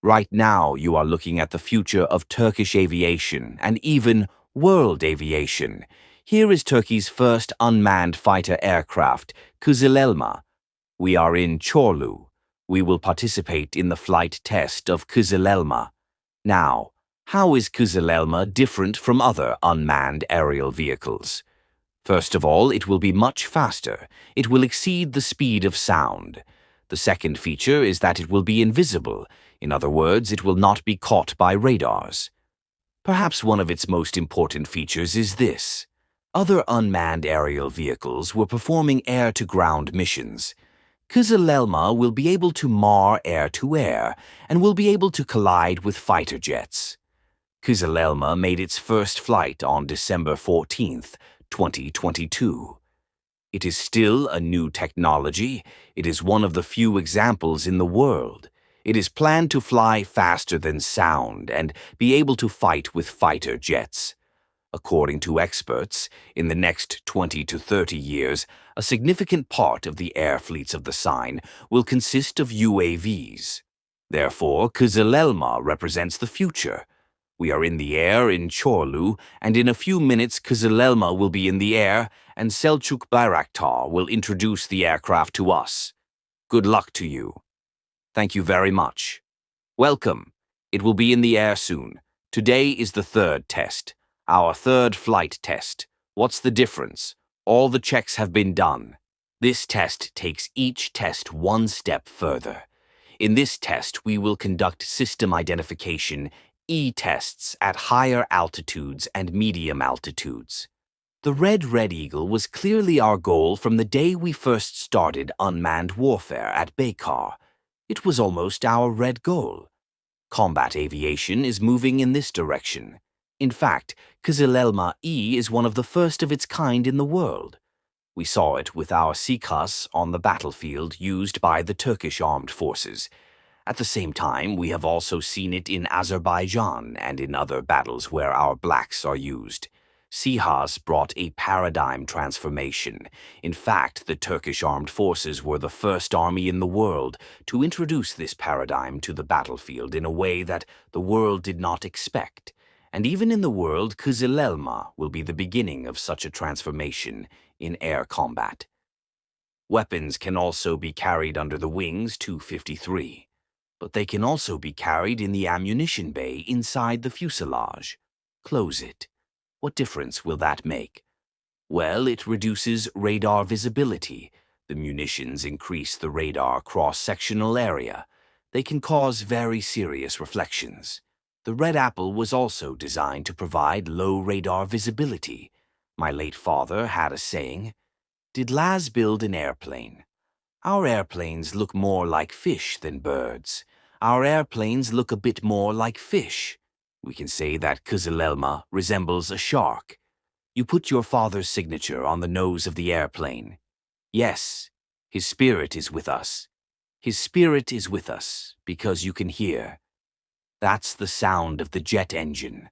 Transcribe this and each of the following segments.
Right now, you are looking at the future of Turkish aviation and even world aviation. Here is Turkey's first unmanned fighter aircraft, Kızılelma. We are in Çorlu. We will participate in the flight test of Kızılelma. Now, how is Kızılelma different from other unmanned aerial vehicles? First of all, it will be much faster. It will exceed the speed of sound. The second feature is that it will be invisible. In other words, it will not be caught by radars. Perhaps one of its most important features is this. Other unmanned aerial vehicles were performing air-to-ground missions. Kızılelma will be able to mar air-to-air and will be able to collide with fighter jets. Kızılelma made its first flight on December 14th, 2022. It is still a new technology. It is one of the few examples in the world. It is planned to fly faster than sound and be able to fight with fighter jets. According to experts, in the next 20 to 30 years, a significant part of the air fleets of the sign will consist of UAVs. Therefore, Kızılelma represents the future. We are in the air in Çorlu, and in a few minutes Kızılelma will be in the air, and Selçuk Bayraktar will introduce the aircraft to us. Good luck to you. Thank you very much. Welcome. It will be in the air soon. Today is the third test. Our third flight test. What's the difference? All the checks have been done. This test takes each test one step further. In this test, we will conduct system identification tests at higher altitudes and medium altitudes. The Red Eagle was clearly our goal from the day we first started unmanned warfare at Baykar. It was almost our red goal. Combat aviation is moving in this direction. In fact, Kızılelma is one of the first of its kind in the world. We saw it with our SİHAs on the battlefield used by the Turkish armed forces. At the same time, we have also seen it in Azerbaijan and in other battles where our blacks are used. SİHAs brought a paradigm transformation. In fact, the Turkish armed forces were the first army in the world to introduce this paradigm to the battlefield in a way that the world did not expect. And even in the world, Kızılelma will be the beginning of such a transformation in air combat. Weapons can also be carried under the wings Tu-53. But they can also be carried in the ammunition bay inside the fuselage. Close it. What difference will that make? Well, it reduces radar visibility. The munitions increase the radar cross-sectional area. They can cause very serious reflections. The Red Apple was also designed to provide low radar visibility. My late father had a saying, "Did Laz build an airplane? Our airplanes look more like fish than birds. Our airplanes look a bit more like fish." We can say that Kızılelma resembles a shark. You put your father's signature on the nose of the airplane. Yes, his spirit is with us. His spirit is with us because you can hear. That's the sound of the jet engine.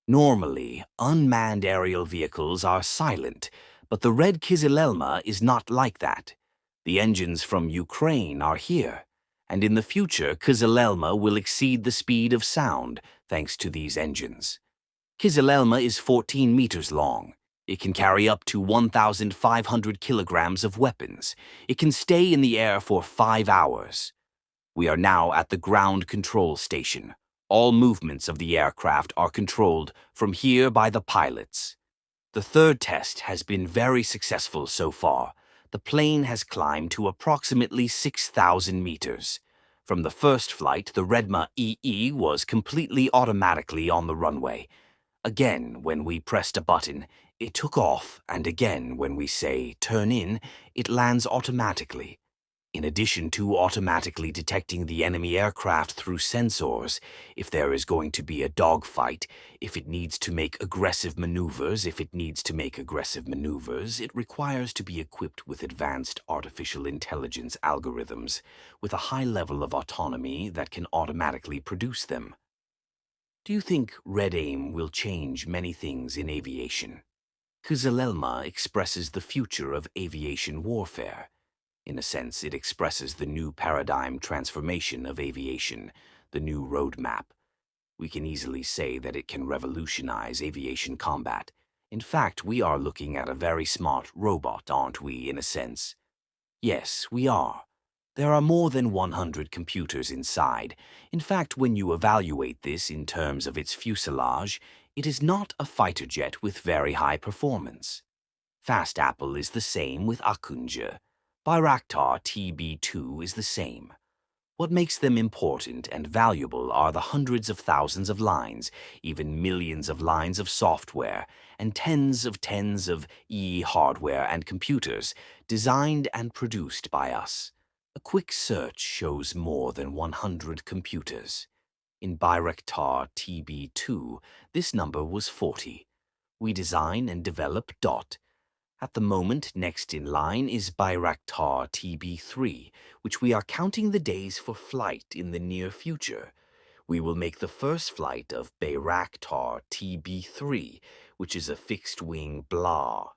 Normally, unmanned aerial vehicles are silent, but the red Kızılelma is not like that. The engines from Ukraine are here. And in the future, Kızılelma will exceed the speed of sound thanks to these engines. Kızılelma is 14 meters long. It can carry up to 1,500 kilograms of weapons. It can stay in the air for 5 hours. We are now at the ground control station. All movements of the aircraft are controlled from here by the pilots. The third test has been very successful so far. The plane has climbed to approximately 6,000 meters. From the first flight, the Redma EE was completely automatically on the runway. Again, when we pressed a button, it took off, and again, when we say turn in, it lands automatically. In addition to automatically detecting the enemy aircraft through sensors, if there is going to be a dogfight, if it needs to make aggressive maneuvers, it requires to be equipped with advanced artificial intelligence algorithms with a high level of autonomy that can automatically produce them. Do you think Red AIM will change many things in aviation? Kızılelma expresses the future of aviation warfare. In a sense, it expresses the new paradigm transformation of aviation. the new roadmap. We can easily say that it can revolutionize aviation combat. In fact, we are looking at a very smart robot, aren't we, in a sense? Yes, we are. There are more than 100 computers inside. In fact, when you evaluate this in terms of its fuselage, it is not a fighter jet with very high performance. Fast Apple is the same with Akunca. Bayraktar TB2 is the same. What makes them important and valuable are the hundreds of thousands of lines, even millions of lines of software, and tens of hardware and computers designed and produced by us. A quick search shows more than 100 computers. In Bayraktar TB2, this number was 40. We design and develop DOT. At the moment, next in line is Bayraktar TB3, which we are counting the days for flight in the near future. We will make the first flight of Bayraktar TB3, which is a fixed-wing BLA.